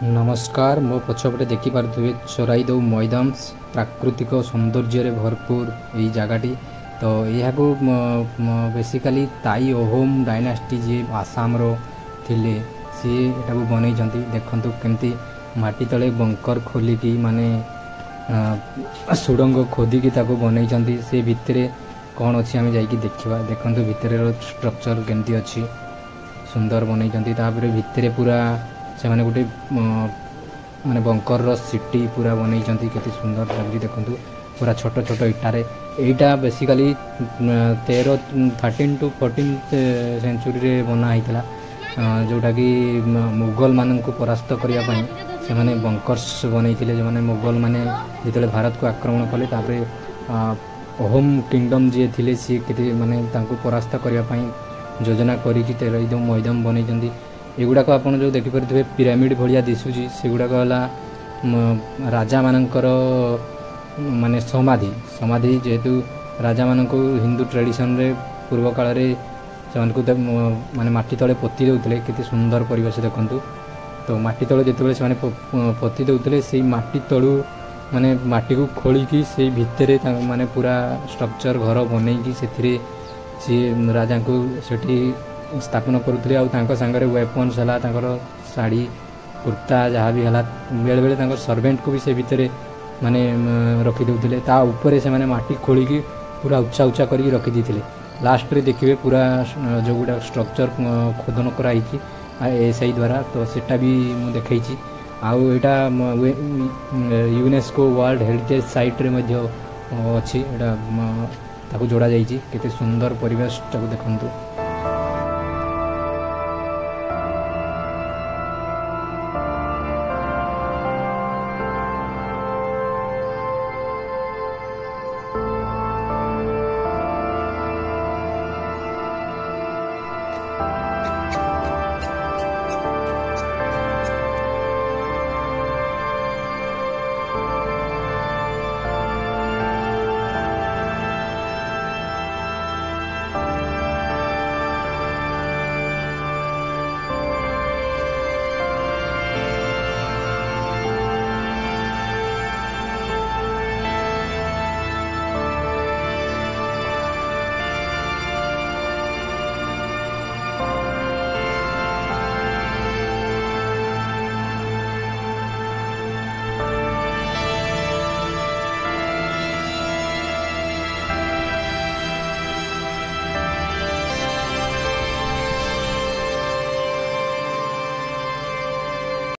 नमस्कार मो पछपटे देखिपे चोराईदेव मैदान प्राकृतिक सौंदर्य भरपूर यही जगहटी। तो यह बेसिकली ताई अहोम डायनास्टी जी आसाम थिले सी एटा को बनई देखु केमती माटी तले बंकर खोलिकी माने सुड़ंग खोदिकी बनई से भितर कौन अच्छी आम जा देखा देखु भितर स्ट्रक्चर केमती अच्छी सुंदर बनई भितर पूरा से माने गोटे माने बंकर सिटी पूरा बनई केते सुंदर लाଗୁଛି देखु पूरा छोट छोट इटारे एटा बेसिकली 13 टू 14 सेंचुरी रे बना होता जोटा कि मुगल मान को परास्त करने से माने बंकर्स बनई जो माने मुगल माने जिते भारत को आक्रमण कले अहोम किंगडम जी थे सी के माने परास्त करने योजना करिकी चोराईदेव मैदान बनई एगुड़ाक आप जो देखिपे पिरामिड भाया दिशुची से गुड़ाक राजा मानकर माने समाधि समाधि जेहेतु राजा मान हिंदू ट्रेडिशन रे पूर्व काल से माने माटी तले पोती देउतले केते सुंदर परिवेश देखंतु। तो माटी तले जेतेबेले से माने पोती देउतले से माटी तळु माने माटी को खोलिकी से भितरे माने पूरा स्ट्रक्चर घर बनईकी से राजा को सेठी स्थापन करुले आंगर वेपन्स है शाढ़ी कुर्ता जहाँ भी है बेले बेले सर्वेंट को भी से भितर माने रखिदे ऊपर से माने माटी खोलिकी पूरा उच्चा उच्चा करके रखीदे लास्ट रे देखिए पूरा जो गुड़ा स्ट्रक्चर खोदन कराई एसआई द्वारा तो सेटा भी मुझे देखी आईटा यूनेस्को वर्ल्ड हेरिटेज साइट रे अच्छी जोड़ा जाइए केते सुंदर परिवेश देखु।